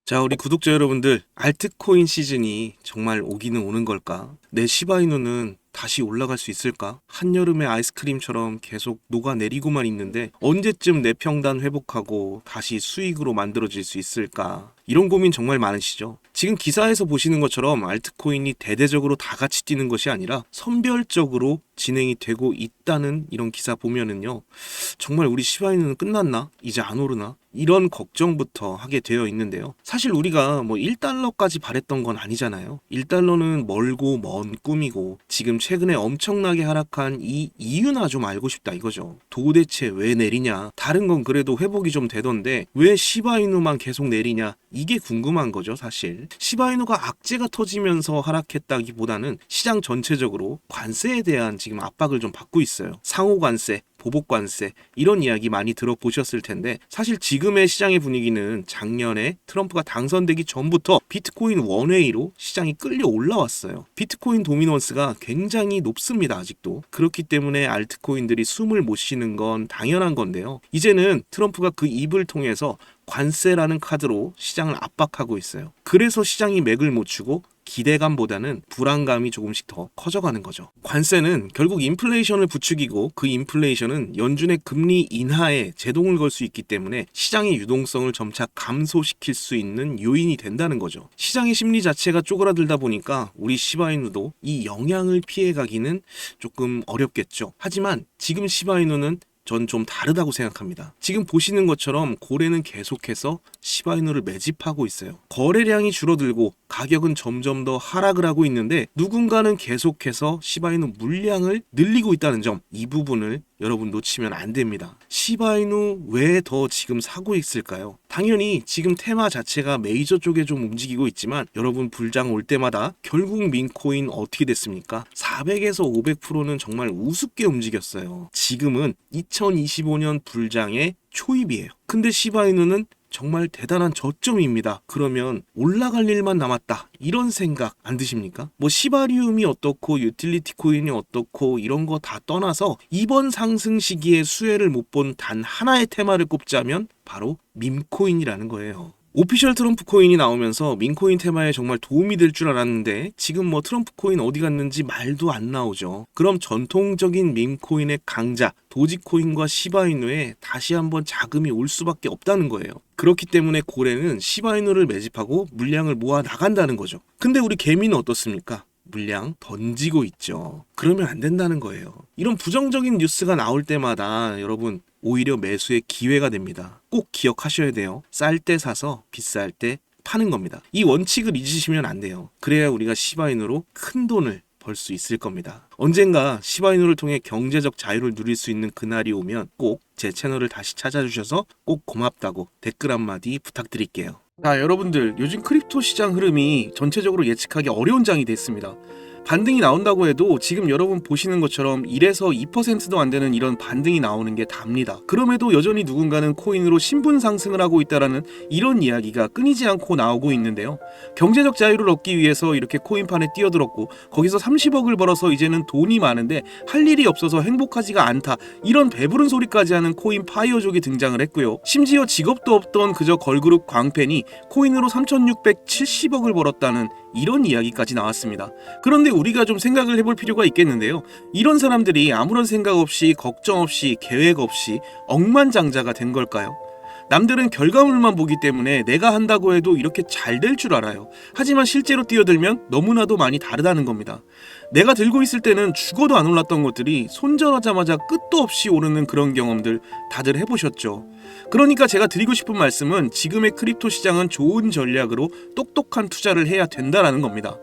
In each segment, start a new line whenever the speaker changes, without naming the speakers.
자, 우리 구독자 여러분들, 알트코인 시즌이 정말 오기는 오는 걸까? 내 시바이누는 다시 올라갈 수 있을까? 한여름의 아이스크림처럼 계속 녹아내리고만 있는데 언제쯤 내 평단 회복하고 다시 수익으로 만들어질 수 있을까? 이런 고민 정말 많으시죠? 지금 기사에서 보시는 것처럼 알트코인이 대대적으로 다 같이 뛰는 것이 아니라 선별적으로 진행이 되고 있다는 이런 기사 보면은요, 정말 우리 시바이누는 끝났나? 이제 안 오르나? 이런 걱정부터 하게 되어 있는데요. 사실 우리가 뭐 1달러까지 바랬던 건 아니잖아요. 1달러는 멀고 먼 꿈이고 지금 최근에 엄청나게 하락한 이 이유나 좀 알고 싶다 이거죠. 도대체 왜 내리냐? 다른 건 그래도 회복이 좀 되던데 왜 시바이누만 계속 내리냐? 이게 궁금한 거죠, 사실. 시바이누가 악재가 터지면서 하락했다기보다는 시장 전체적으로 관세에 대한 지금 압박을 좀 받고 있어요. 상호 관세, 보복 관세 이런 이야기 많이 들어보셨을 텐데 사실 지금의 시장의 분위기는 작년에 트럼프가 당선되기 전부터 비트코인 원웨이로 시장이 끌려 올라왔어요. 비트코인 도미넌스가 굉장히 높습니다, 아직도. 그렇기 때문에 알트코인들이 숨을 못 쉬는 건 당연한 건데요. 이제는 트럼프가 그 입을 통해서 관세라는 카드로 시장을 압박하고 있어요. 그래서 시장이 맥을 못 추고 기대감보다는 불안감이 조금씩 더 커져가는 거죠. 관세는 결국 인플레이션을 부추기고 그 인플레이션은 연준의 금리 인하에 제동을 걸 수 있기 때문에 시장의 유동성을 점차 감소시킬 수 있는 요인이 된다는 거죠. 시장의 심리 자체가 쪼그라들다 보니까 우리 시바이누도 이 영향을 피해가기는 조금 어렵겠죠. 하지만 지금 시바이누는 전 좀 다르다고 생각합니다. 지금 보시는 것처럼 고래는 계속해서 시바이누를 매집하고 있어요. 거래량이 줄어들고 가격은 점점 더 하락을 하고 있는데 누군가는 계속해서 시바이누 물량을 늘리고 있다는 점, 이 부분을 여러분 놓치면 안 됩니다. 시바이누 왜 더 지금 사고 있을까요? 당연히 지금 테마 자체가 메이저 쪽에 좀 움직이고 있지만 여러분 불장 올 때마다 결국 민코인 어떻게 됐습니까? 400에서 500%는 정말 우습게 움직였어요. 지금은 2025년 불장의 초입이에요. 근데 시바이누는 정말 대단한 저점입니다. 그러면 올라갈 일만 남았다. 이런 생각 안 드십니까? 뭐 시바리움이 어떻고 유틸리티 코인이 어떻고 이런 거 다 떠나서 이번 상승 시기에 수혜를 못 본 단 하나의 테마를 꼽자면 바로 밈코인이라는 거예요. 오피셜 트럼프 코인이 나오면서 민코인 테마에 정말 도움이 될 줄 알았는데 지금 뭐 트럼프 코인 어디 갔는지 말도 안 나오죠. 그럼 전통적인 밈코인의 강자 도지코인과 시바이누에 다시 한번 자금이 올 수밖에 없다는 거예요. 그렇기 때문에 고래는 시바이누를 매집하고 물량을 모아 나간다는 거죠. 근데 우리 개미는 어떻습니까? 물량 던지고 있죠. 그러면 안 된다는 거예요. 이런 부정적인 뉴스가 나올 때마다 여러분 오히려 매수의 기회가 됩니다. 꼭 기억하셔야 돼요. 쌀 때 사서 비쌀 때 파는 겁니다. 이 원칙을 잊으시면 안 돼요. 그래야 우리가 시바이누로 큰 돈을 벌 수 있을 겁니다. 언젠가 시바이누를 통해 경제적 자유를 누릴 수 있는 그날이 오면 꼭 제 채널을 다시 찾아주셔서 꼭 고맙다고 댓글 한마디 부탁드릴게요. 자, 여러분들 요즘 크립토 시장 흐름이 전체적으로 예측하기 어려운 장이 됐습니다. 반등이 나온다고 해도 지금 여러분 보시는 것처럼 1에서 2%도 안 되는 이런 반등이 나오는 게 답니다. 그럼에도 여전히 누군가는 코인으로 신분 상승을 하고 있다라는 이런 이야기가 끊이지 않고 나오고 있는데요. 경제적 자유를 얻기 위해서 이렇게 코인판에 뛰어들었고 거기서 30억을 벌어서 이제는 돈이 많은데 할 일이 없어서 행복하지가 않다. 이런 배부른 소리까지 하는 코인 파이어족이 등장을 했고요. 심지어 직업도 없던 그저 걸그룹 광팬이 코인으로 3,670억을 벌었다는 이런 이야기까지 나왔습니다. 그런데 우리가 좀 생각을 해볼 필요가 있겠는데요. 이런 사람들이 아무런 생각 없이 걱정 없이 계획 없이 억만장자가 된 걸까요? 남들은 결과물만 보기 때문에 내가 한다고 해도 이렇게 잘 될 줄 알아요. 하지만 실제로 뛰어들면 너무나도 많이 다르다는 겁니다. 내가 들고 있을 때는 죽어도 안 올랐던 것들이 손절하자마자 끝도 없이 오르는 그런 경험들 다들 해보셨죠? 그러니까 제가 드리고 싶은 말씀은 지금의 크립토 시장은 좋은 전략으로 똑똑한 투자를 해야 된다라는 겁니다.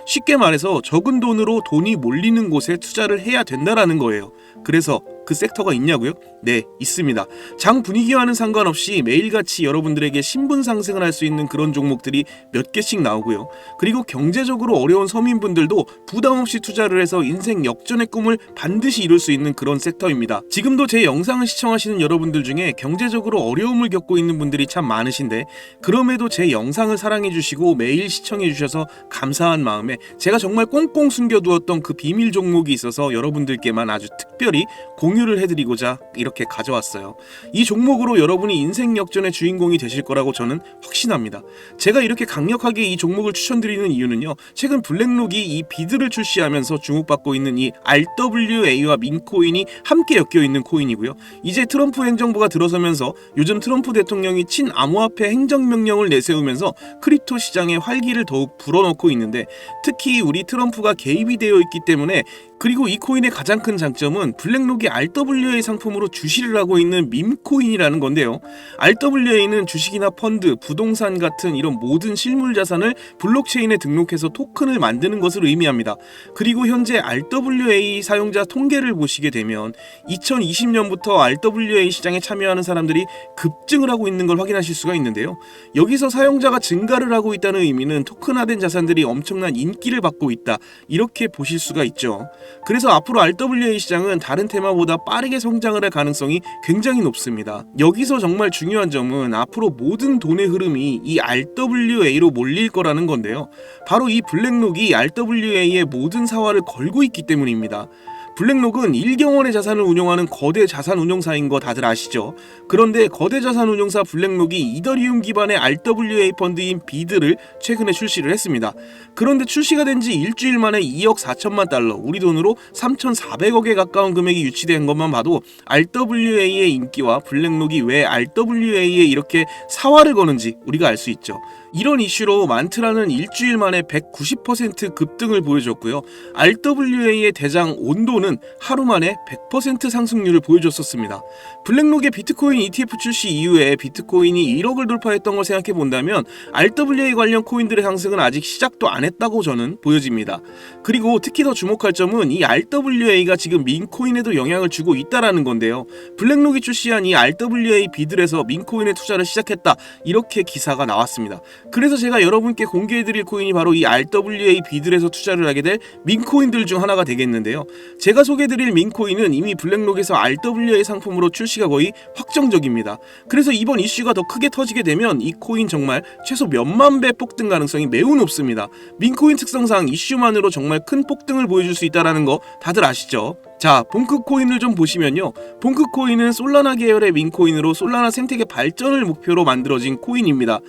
쉽게 말해서 적은 돈으로 돈이 몰리는 곳에 투자를 해야 된다라는 거예요. 그래서 그 섹터가 있냐고요? 네, 있습니다. 장 분위기와는 상관없이 매일같이 여러분들에게 신분 상승을 할 수 있는 그런 종목들이 몇 개씩 나오고요. 그리고 경제적으로 어려운 서민분들도 부담 없이 투자를 해서 인생 역전의 꿈을 반드시 이룰 수 있는 그런 섹터입니다. 지금도 제 영상을 시청하시는 여러분들 중에 경제적으로 어려움을 겪고 있는 분들이 참 많으신데 그럼에도 제 영상을 사랑해주시고 매일 시청해주셔서 감사한 마음에 제가 정말 꽁꽁 숨겨두었던 그 비밀 종목이 있어서 여러분들께만 아주 특별히 공유 공유를 해드리고자 이렇게 가져왔어요. 이 종목으로 여러분이 인생 역전의 주인공이 되실 거라고 저는 확신합니다. 제가 이렇게 강력하게 이 종목을 추천드리는 이유는요, 최근 블랙록이 이 비드를 출시하면서 주목받고 있는 이 RWA와 민코인이 함께 엮여있는 코인이고요. 이제 트럼프 행정부가 들어서면서 요즘 트럼프 대통령이 친암호화폐 행정명령을 내세우면서 크립토 시장의 활기를 더욱 불어넣고 있는데, 특히 우리 트럼프가 개입이 되어 있기 때문에, 그리고 이 코인의 가장 큰 장점은 블랙록이 RWA 상품으로 주시를 하고 있는 밈코인이라는 건데요. RWA는 주식이나 펀드, 부동산 같은 이런 모든 실물 자산을 블록체인에 등록해서 토큰을 만드는 것을 의미합니다. 그리고 현재 RWA 사용자 통계를 보시게 되면 2020년부터 RWA 시장에 참여하는 사람들이 급증을 하고 있는 걸 확인하실 수가 있는데요. 여기서 사용자가 증가를 하고 있다는 의미는 토큰화된 자산들이 엄청난 인기를 받고 있다, 이렇게 보실 수가 있죠. 그래서 앞으로 RWA 시장은 다른 테마보다 빠르게 성장을 할 가능성이 굉장히 높습니다. 여기서 정말 중요한 점은 앞으로 모든 돈의 흐름이 이 RWA로 몰릴 거라는 건데요. 바로 이 블랙록이 RWA의 모든 사활을 걸고 있기 때문입니다. 블랙록은 1경원의 자산을 운용하는 거대 자산 운용사인 거 다들 아시죠? 그런데 거대 자산 운용사 블랙록이 이더리움 기반의 RWA 펀드인 비드를 최근에 출시를 했습니다. 그런데 출시가 된 지 일주일 만에 2억 4천만 달러, 우리 돈으로 3,400억에 가까운 금액이 유치된 것만 봐도 RWA의 인기와 블랙록이 왜 RWA에 이렇게 사활을 거는지 우리가 알 수 있죠. 이런 이슈로 만트라는 일주일 만에 190% 급등을 보여줬고요. RWA의 대장 온도는 하루 만에 100% 상승률을 보여줬었습니다. 블랙록의 비트코인 ETF 출시 이후에 비트코인이 1억을 돌파했던 걸 생각해 본다면 RWA 관련 코인들의 상승은 아직 시작도 안 했다고 저는 보여집니다. 그리고 특히 더 주목할 점은 이 RWA가 지금 민코인에도 영향을 주고 있다라는 건데요. 블랙록이 출시한 이 RWA 비들에서 민코인에 투자를 시작했다, 이렇게 기사가 나왔습니다. 그래서 제가 여러분께 공개해드릴 코인이 바로 이 RWA 비들에서 투자를 하게 될 민코인들 중 하나가 되겠는데요. 제가 소개해드릴 민코인은 이미 블랙록에서 RWA 상품으로 출시가 거의 확정적입니다. 그래서 이번 이슈가 더 크게 터지게 되면 이 코인 정말 최소 몇만 배 폭등 가능성이 매우 높습니다. 민코인 특성상 이슈만으로 정말 큰 폭등을 보여줄 수 있다는 거 다들 아시죠? 자, 봉크코인을 좀 보시면요, 봉크코인은 솔라나 계열의 민코인으로 솔라나 생태계 발전을 목표로 만들어진 코인입니다.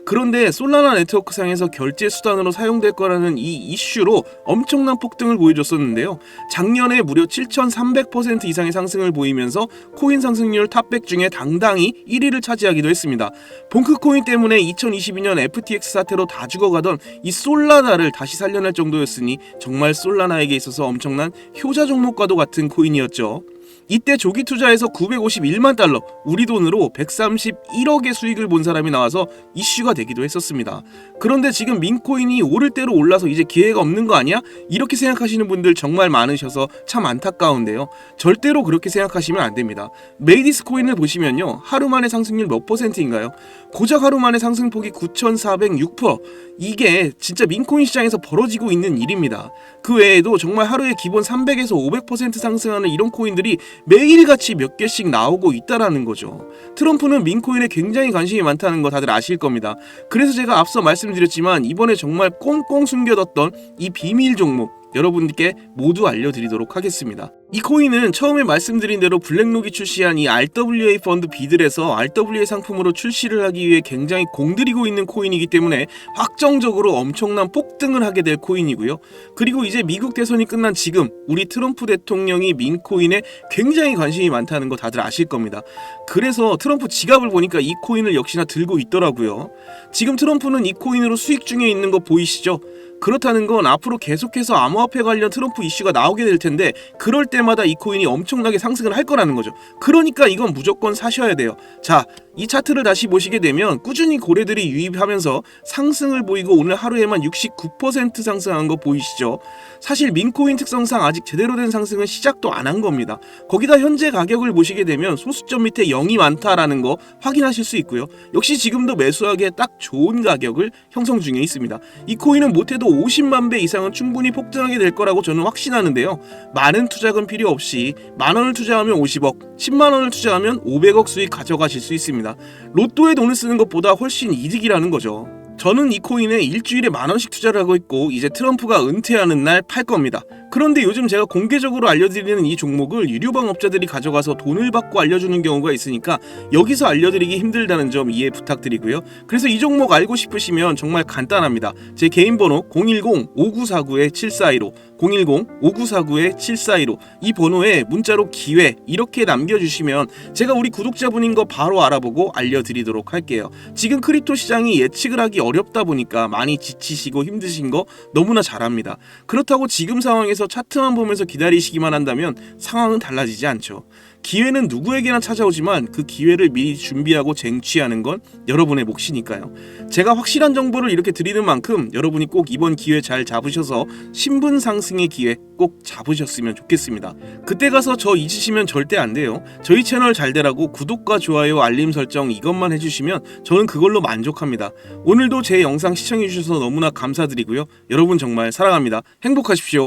그런데 솔라나 네트워크상에서 결제 수단으로 사용될 거라는 이 이슈로 엄청난 폭등을 보여줬었는데요. 작년에 무려 7,300% 이상의 상승을 보이면서 코인 상승률 탑100 중에 당당히 1위를 차지하기도 했습니다. 봉크코인 때문에 2022년 FTX 사태로 다 죽어가던 이 솔라나를 다시 살려낼 정도였으니 정말 솔라나에게 있어서 엄청난 효자 종목과도 같은 코인이었죠. 이때 조기 투자에서 951만 달러, 우리 돈으로 131억의 수익을 본 사람이 나와서 이슈가 되기도 했었습니다. 그런데 지금 민코인이 오를 대로 올라서 이제 기회가 없는 거 아니야? 이렇게 생각하시는 분들 정말 많으셔서 참 안타까운데요. 절대로 그렇게 생각하시면 안 됩니다. 메이디스 코인을 보시면요, 하루 만에 상승률 몇 %인가요? 고작 하루 만에 상승폭이 9,406%. 이게 진짜 민코인 시장에서 벌어지고 있는 일입니다. 그 외에도 정말 하루에 기본 300에서 500% 상승하는 이런 코인들이 매일같이 몇 개씩 나오고 있다라는 거죠. 트럼프는 민코인에 굉장히 관심이 많다는 거 다들 아실 겁니다. 그래서 제가 앞서 말씀드렸지만 이번에 정말 꽁꽁 숨겨뒀던 이 비밀 종목 여러분께 모두 알려드리도록 하겠습니다. 이 코인은 처음에 말씀드린 대로 블랙록이 출시한 이 RWA 펀드 비들에서 RWA 상품으로 출시를 하기 위해 굉장히 공들이고 있는 코인이기 때문에 확정적으로 엄청난 폭등을 하게 될 코인이고요. 그리고 이제 미국 대선이 끝난 지금 우리 트럼프 대통령이 민코인에 굉장히 관심이 많다는 거 다들 아실 겁니다. 그래서 트럼프 지갑을 보니까 이 코인을 역시나 들고 있더라고요. 지금 트럼프는 이 코인으로 수익 중에 있는 거 보이시죠? 그렇다는 건 앞으로 계속해서 암호화폐 관련 트럼프 이슈가 나오게 될 텐데 그럴 때마다 이 코인이 엄청나게 상승을 할 거라는 거죠. 그러니까 이건 무조건 사셔야 돼요. 자, 이 차트를 다시 보시게 되면 꾸준히 고래들이 유입하면서 상승을 보이고 오늘 하루에만 69% 상승한 거 보이시죠? 사실 민코인 특성상 아직 제대로 된 상승은 시작도 안 한 겁니다. 거기다 현재 가격을 보시게 되면 소수점 밑에 0이 많다라는 거 확인하실 수 있고요. 역시 지금도 매수하기에 딱 좋은 가격을 형성 중에 있습니다. 이 코인은 못해도 50만 배 이상은 충분히 폭등하게 될 거라고 저는 확신하는데요. 많은 투자금 필요 없이 만원을 투자하면 50억, 10만원을 투자하면 500억 수익 가져가실 수 있습니다. 로또에 돈을 쓰는 것보다 훨씬 이득이라는 거죠. 저는 이 코인에 일주일에 10,000원씩 투자를 하고 있고 이제 트럼프가 은퇴하는 날 팔 겁니다. 그런데 요즘 제가 공개적으로 알려드리는 이 종목을 유료방업자들이 가져가서 돈을 받고 알려주는 경우가 있으니까 여기서 알려드리기 힘들다는 점 이해 부탁드리고요. 그래서 이 종목 알고 싶으시면 정말 간단합니다. 제 개인 번호 010-5949-7415 010-5949-7415 이 번호에 문자로 기회 이렇게 남겨주시면 제가 우리 구독자분인 거 바로 알아보고 알려드리도록 할게요. 지금 크립토 시장이 예측을 하기 어렵다 보니까 많이 지치시고 힘드신 거 너무나 잘 압니다. 그렇다고 지금 상황에서 차트만 보면서 기다리시기만 한다면 상황은 달라지지 않죠. 기회는 누구에게나 찾아오지만 그 기회를 미리 준비하고 쟁취하는 건 여러분의 몫이니까요. 제가 확실한 정보를 이렇게 드리는 만큼 여러분이 꼭 이번 기회 잘 잡으셔서 신분 상승의 기회 꼭 잡으셨으면 좋겠습니다. 그때 가서 저 잊으시면 절대 안 돼요. 저희 채널 잘 되라고 구독과 좋아요, 알림 설정 이것만 해주시면 저는 그걸로 만족합니다. 오늘도 제 영상 시청해주셔서 너무나 감사드리고요. 여러분 정말 사랑합니다. 행복하십시오.